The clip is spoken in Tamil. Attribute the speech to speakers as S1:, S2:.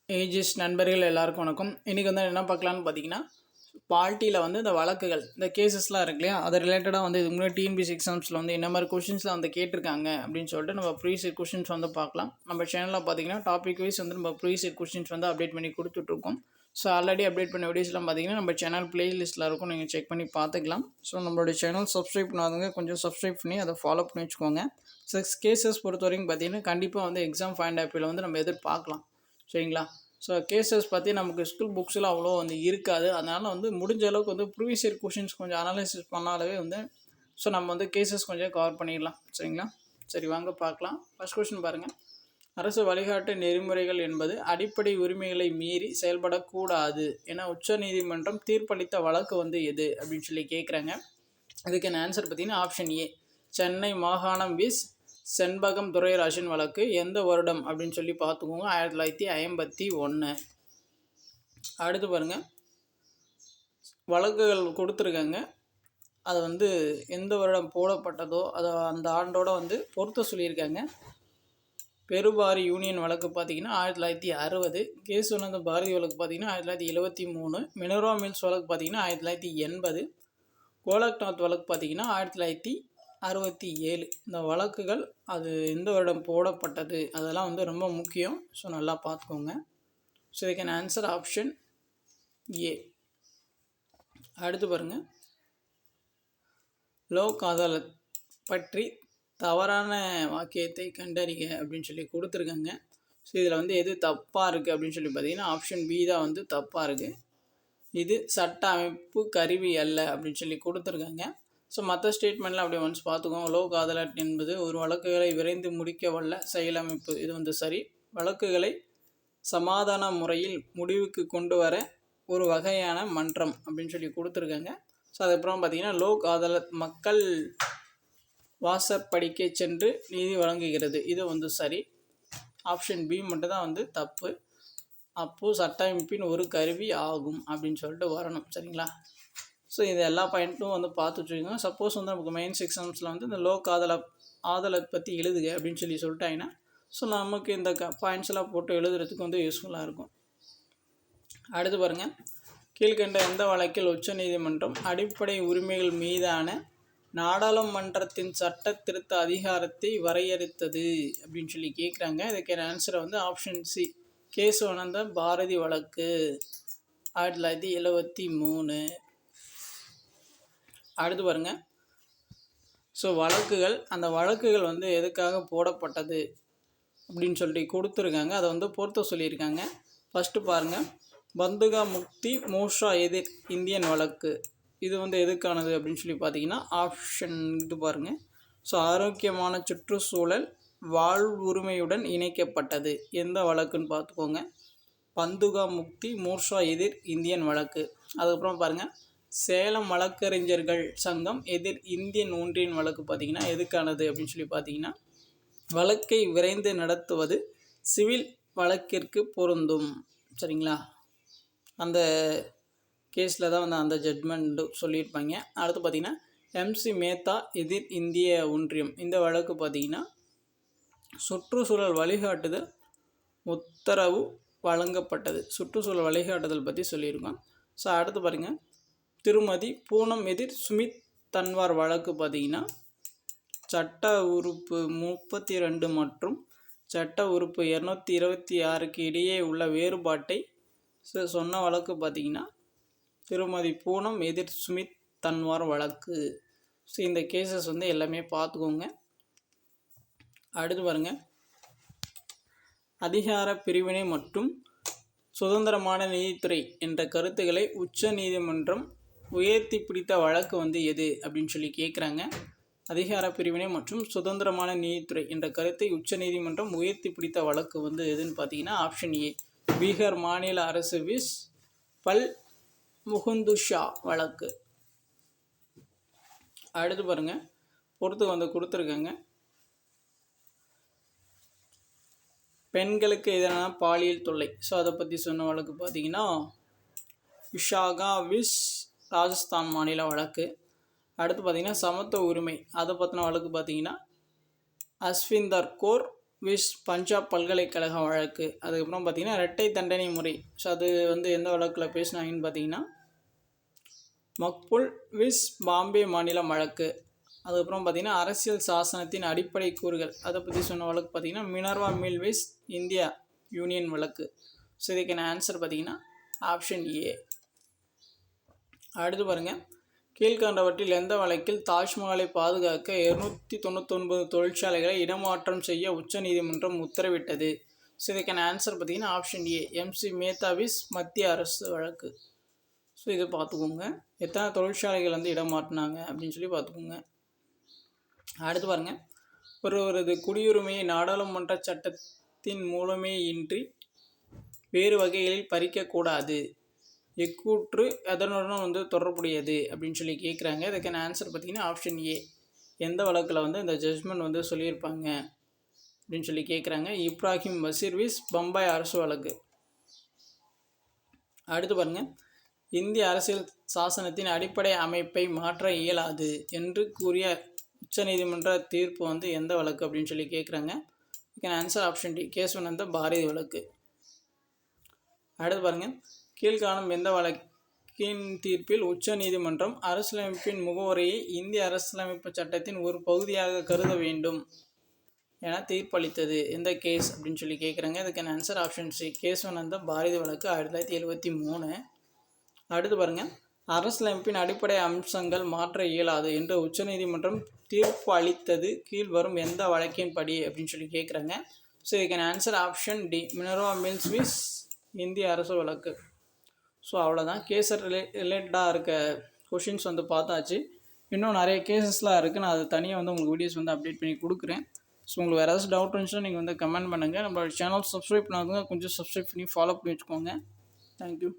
S1: ஏஜிஸ் நண்பர்கள் எல்லாருக்கும் வணக்கம். இன்றைக்கி வந்து என்ன பார்க்கலான்னு பார்த்தீங்கன்னா, பாலிட்டியில் வந்து இந்த வழக்குகள், இந்த கேசஸ்லாம் இருக்கு இல்லையா, அது ரிலேட்டடாக வந்து இதுக்கு முன்னாடி டிஎன்பிஎஸ்சி எக்ஸாம்ஸில் வந்து என்ன மாதிரி கொஷின்ஸ்லாம் வந்து கேட்டிருக்காங்க அப்படின்னு சொல்லிட்டு நம்ம ப்ரீவியஸ் கொஷின்ஸ் வந்து பார்க்கலாம். நம்ம சேனலில் பார்த்தீங்கன்னா டாபிக் வைஸ் வந்து நம்ம ப்ரீவியஸ் கொஷின்ஸ் வந்து அப்டேட் பண்ணி கொடுத்துட்ருக்கோம். ஸோ ஆல்ரெடி அப்டேட் பண்ண வீடியோஸ்லாம் பார்த்தீங்கன்னா நம்ம சேனல் பிளேலிஸ்ட்டில் இருக்கும், நீங்கள் செக் பண்ணி பார்த்துக்கலாம். ஸோ நம்மளுடைய சேனல் சப்ஸ்கிரைப் பண்ணாதவங்க கொஞ்சம் சப்ஸ்கிரைப் பண்ணி அதை ஃபாலோ பண்ணி வச்சுக்கோங்க. 6 கேசஸ் பொறுத்த வரைக்கும் பார்த்தீங்கன்னா கண்டிப்பாக வந்து எக்ஸாம் ஃபைண்ட் ஆப்பில் வந்து நம்ம எதிர்பார்க்கலாம். சரிங்களா? ஸோ கேசஸ் பற்றி நமக்கு ஸ்கூல் புக்ஸில் அவ்வளோ வந்து இருக்காது. அதனால் வந்து முடிஞ்ச அளவுக்கு வந்து ப்ரீவியஸ் இயர் கொஷின்ஸ் கொஞ்சம் அனலைசிஸ் பண்ணாலே வந்து ஸோ நம்ம வந்து கேசஸ் கொஞ்சம் கவர் பண்ணிடலாம். சரிங்களா? சரி, வாங்க பார்க்கலாம். ஃபர்ஸ்ட் கொஷின் பாருங்கள். அரசு வழிகாட்டு நெறிமுறைகள் என்பது அடிப்படை உரிமைகளை மீறி செயல்படக்கூடாது என உச்சநீதிமன்றம் தீர்ப்பளித்த வழக்கு வந்து எது அப்படின்னு சொல்லி கேட்குறாங்க. அதுக்கான ஆன்சர் பார்த்தீங்கன்னா ஆப்ஷன் ஏ, சென்னை மாகாணம் விஸ் செண்பகம் துரைராஜன் வழக்கு. எந்த வருடம் அப்படின்னு சொல்லி பார்த்துக்கோங்க, 1951. அடுத்து பாருங்கள், வழக்குகள் கொடுத்துருக்காங்க, அதை வந்து எந்த வருடம் போடப்பட்டதோ அதை அந்த ஆண்டோட வந்து பொருத்த சொல்லியிருக்காங்க. பெருபாரி யூனியன் வழக்கு பார்த்திங்கன்னா 1960, கேசுவனந்த பாரதி வழக்கு பார்த்திங்கன்னா 1973, மினர்வா மில்ஸ் வழக்கு பார்த்திங்கன்னா 1980, கோலக்நாத் வழக்கு பார்த்திங்கன்னா 1967. இந்த வழக்குகள் அது எந்த வருடம் போடப்பட்டது அதெல்லாம் வந்து ரொம்ப முக்கியம். ஸோ நல்லா பார்த்துக்கோங்க. ஸோ இதுக்கான ஆன்சர் ஆப்ஷன் ஏ. அடுத்து பாருங்கள், லோக் அதாலத் பற்றி தவறான வாக்கியத்தை கண்டறிக அப்படின்னு சொல்லி கொடுத்துருக்காங்க. ஸோ இதில் வந்து எது தப்பாக இருக்குது அப்படின்னு சொல்லி பார்த்தீங்கன்னா ஆப்ஷன் பி தான் வந்து தப்பாக இருக்குது. இது சட்ட அமைப்பு கருவி அல்ல அப்படின்னு சொல்லி கொடுத்துருக்காங்க. ஸோ மற்ற ஸ்டேட்மெண்ட்லாம் அப்படியே ஒன்ஸ் பார்த்துக்கோங்க. லோக் அதாலத் என்பது ஒரு வழக்குகளை விரைந்து முடிக்க வல்ல செயலமைப்பு. இது வந்து சரி. வழக்குகளை சமாதான முறையில் முடிவுக்கு கொண்டு வர ஒரு வகையான மன்றம் அப்படின்னு சொல்லி கொடுத்துருக்காங்க. ஸோ அதுக்கப்புறம் பார்த்தீங்கன்னா லோக் அதாலத் மக்கள் வாசற்படிக்கை சென்று நீதி வழங்குகிறது. இது வந்து சரி. ஆப்ஷன் பி மட்டும் தான் வந்து தப்பு. அப்போது சட்ட அமைப்பின் ஒரு கருவி ஆகும் அப்படின்னு சொல்லிட்டு வரணும். சரிங்களா? ஸோ இது எல்லா பாயிண்ட்டும் வந்து பார்த்து வச்சுக்கோங்க. சப்போஸ் வந்து நமக்கு மெயின்ஸ் எக்ஸாம்ஸில் வந்து இந்த லோக் ஆதாலத் பற்றி எழுதுக அப்படின்னு சொல்லிட்டாங்கன்னா ஸோ நமக்கு இந்த பாயிண்ட்ஸ் எல்லாம் போட்டு எழுதுறதுக்கு வந்து யூஸ்ஃபுல்லாக இருக்கும். அடுத்து பாருங்கள், கீழ்கண்ட எந்த வழக்கில் உச்சநீதிமன்றம் அடிப்படை உரிமைகள் மீதான நாடாளுமன்றத்தின் சட்ட திருத்த அதிகாரத்தை வரையறுத்தது அப்படின்னு சொல்லி கேட்குறாங்க. இதுக்கான ஆன்சரை வந்து ஆப்ஷன் சி, கேசுவனந்த பாரதி வழக்கு 1973. அடுத்து பாருங்கள், ஸோ வழக்குகள், அந்த வழக்குகள் வந்து எதுக்காக போடப்பட்டது அப்படின்னு சொல்லி கொடுத்துருக்காங்க, அதை வந்து பொறுத்த சொல்லியிருக்காங்க. ஃபஸ்ட்டு பாருங்கள், பந்துகா முக்தி மோஷா எதிர் இந்தியன் வழக்கு. இது வந்து எதுக்கானது அப்படின்னு சொல்லி பார்த்தீங்கன்னா ஆப்ஷன் இது பாருங்கள். ஸோ ஆரோக்கியமான சுற்றுச்சூழல் வாழ்வுரிமையுடன் இணைக்கப்பட்டது. எந்த வழக்குன்னு பார்த்துக்கோங்க, பந்துகா முக்தி மோர்ஷா எதிர் இந்தியன் வழக்கு. அதுக்கப்புறம் பாருங்கள், சேலம் வழக்கறிஞர்கள் சங்கம் எதிர் இந்தியன் ஒன்றியன் வழக்கு பார்த்திங்கன்னா எதுக்கானது அப்படின்னு சொல்லி பார்த்தீங்கன்னா வழக்கை விரைந்து நடத்துவது சிவில் வழக்கிற்கு பொருந்தும். சரிங்களா? அந்த கேஸில் தான் வந்து அந்த ஜட்மெண்ட்டு சொல்லியிருப்பாங்க. அடுத்து பார்த்திங்கன்னா எம்சி மேத்தா எதிர் இந்திய ஒன்றியம். இந்த வழக்கு பார்த்திங்கன்னா சுற்றுச்சூழல் வழிகாட்டுதல் உத்தரவு வழங்கப்பட்டது. சுற்றுச்சூழல் வழிகாட்டுதல் பற்றி சொல்லியிருக்கோம். ஸோ அடுத்து பாருங்கள், திருமதி பூனம் எதிர் சுமித் தன்வார் வழக்கு பார்த்திங்கன்னா சட்ட உறுப்பு 32 மற்றும் சட்ட உறுப்பு 226க்கு இடையே உள்ள வேறுபாட்டை சொன்ன வழக்கு பார்த்திங்கன்னா திருமதி பூனம் எதிர் சுமித் தன்வார் வழக்கு. ஸோ இந்த கேசஸ் வந்து எல்லாமே பார்த்துக்கோங்க. அடுத்து பாருங்கள், அதிகார பிரிவினை மற்றும் சுதந்திரமான நீதித்துறை என்ற கருத்துக்களை உச்ச நீதிமன்றம் உயர்த்தி பிடித்த வழக்கு வந்து எது அப்படின்னு சொல்லி கேட்குறாங்க. அதிகார பிரிவினை மற்றும் சுதந்திரமான நீதித்துறை என்ற கருத்தை உச்ச நீதிமன்றம் உயர்த்தி பிடித்த வழக்கு வந்து எதுன்னு பார்த்தீங்கன்னா ஆப்ஷன் ஏ, பீகார் மாநில அரசு விஸ் பல் முகுந்துஷா வழக்கு. அடுத்து பாருங்கள், பொறுத்து வந்து கொடுத்துருக்காங்க, பெண்களுக்கு எதிரான பாலியல் தொல்லை. ஸோ அதை பற்றி சொன்ன வழக்கு பார்த்திங்கன்னா விஷாகா விஸ் ராஜஸ்தான் மாநில வழக்கு. அடுத்து பார்த்திங்கன்னா சமத்துவ உரிமை, அதை பற்றின வழக்கு பார்த்திங்கன்னா அஸ்விந்தர் கோர் விஸ் பஞ்சாப் பல்கலைக்கழக வழக்கு. அதுக்கப்புறம் பார்த்திங்கன்னா இரட்டை தண்டனை முறை. ஸோ அது வந்து எந்த வழக்கில் பேசினாங்கன்னு பார்த்தீங்கன்னா மக்புல் விஸ் பாம்பே மாநிலம் வழக்கு. அதுக்கப்புறம் பார்த்திங்கன்னா அரசியல் சாசனத்தின் அடிப்படை கூறுகள் அதை பற்றி சொன்ன வழக்கு பார்த்திங்கன்னா மினர்வா மில் விஸ் இந்தியா யூனியன் வழக்கு. ஸோ இதுக்கான ஆன்சர் பார்த்திங்கன்னா ஆப்ஷன் ஏ. அடுத்து பாருங்கள், கீழ்கண்டவற்றில் எந்த வழக்கில் தாஜ்மஹாலை பாதுகாக்க 299 தொழிற்சாலைகளை இடமாற்றம் செய்ய உச்சநீதிமன்றம் உத்தரவிட்டது? ஸோ இதுக்கான ஆன்சர் பார்த்திங்கன்னா ஆப்ஷன் ஏ MC மேத்தாவிஸ் மத்திய அரசு வழக்கு. ஸோ இதை பார்த்துக்கோங்க, எத்தனை தொழிற்சாலைகள் வந்து இடமாற்றினாங்க அப்படின்னு சொல்லி பார்த்துக்கோங்க. அடுத்து பாருங்கள், ஒருவரது குடியுரிமையை நாடாளுமன்ற சட்டத்தின் மூலமே இன்றி வேறு வகைகளில் பறிக்கக்கூடாது. இக்கூற்று எதனுடன் வந்து தொடர்புடையது அப்படின்னு சொல்லி கேட்குறாங்க. இதுக்கான ஆன்சர் பார்த்திங்கன்னா ஆப்ஷன் ஏ. எந்த வழக்கில் வந்து இந்த ஜட்ஜ்மெண்ட் வந்து சொல்லியிருப்பாங்க அப்படின்னு சொல்லி கேட்குறாங்க. இப்ராஹிம் பஷீர் விஸ் பம்பாய் அரசு வழக்கு. அடுத்து பாருங்கள், இந்திய அரசியல் சாசனத்தின் அடிப்படை அமைப்பை மாற்ற இயலாது என்று கூறிய உச்சநீதிமன்ற தீர்ப்பு வந்து எந்த வழக்கு அப்படின்னு சொல்லி கேட்குறாங்க. இதுக்கான answer option D Kesavananda Bharati வழக்கு. அடுத்து பாருங்கள், கீழ்காணும் எந்த வழக்கின் தீர்ப்பில் உச்சநீதிமன்றம் அரசியலமைப்பின் முகவரியை இந்திய அரசியலமைப்பு சட்டத்தின் ஒரு பகுதியாக கருத வேண்டும் என தீர்ப்பளித்தது? எந்த கேஸ் அப்படின்னு சொல்லி கேட்குறாங்க. இதுக்கான answer option C Kesavananda Bharati வழக்கு 1973. அடுத்து பாருங்கள், அரசியலமைப்பின் அடிப்படை அம்சங்கள் மாற்ற இயலாது என்று உச்சநீதிமன்றம் தீர்ப்பு அளித்தது கீழ்வரும் எந்த வழக்கின் படி அப்படின்னு சொல்லி கேட்குறாங்க. ஸோ இதுக்கான answer option D Minerva Mills vs இந்திய அரசு வழக்கு. ஸோ அவ்வளோதான், கேஸர் ரிலேட்டடாக இருக்க கொஷின்ஸ் வந்து பார்த்தாச்சு. இன்னும் நிறைய கேசஸ்லாம் இருக்குது, நான் அது தனியாக வந்து உங்களுக்கு வீடியோஸ் வந்து அப்டேட் பண்ணி கொடுக்குறேன். ஸோ உங்களுக்கு வேறு ஏதாச்சும் டவுட் இருந்துச்சுன்னா நீங்கள் வந்து கமெண்ட் பண்ணுங்கள். நம்ம சேனல் சப்ஸ்கிரைப் பண்ணாதவங்க கொஞ்சம் சப்ஸ்கிரைப் பண்ணி ஃபாலோ பண்ணி வச்சுக்கோங்க. தேங்க்யூ.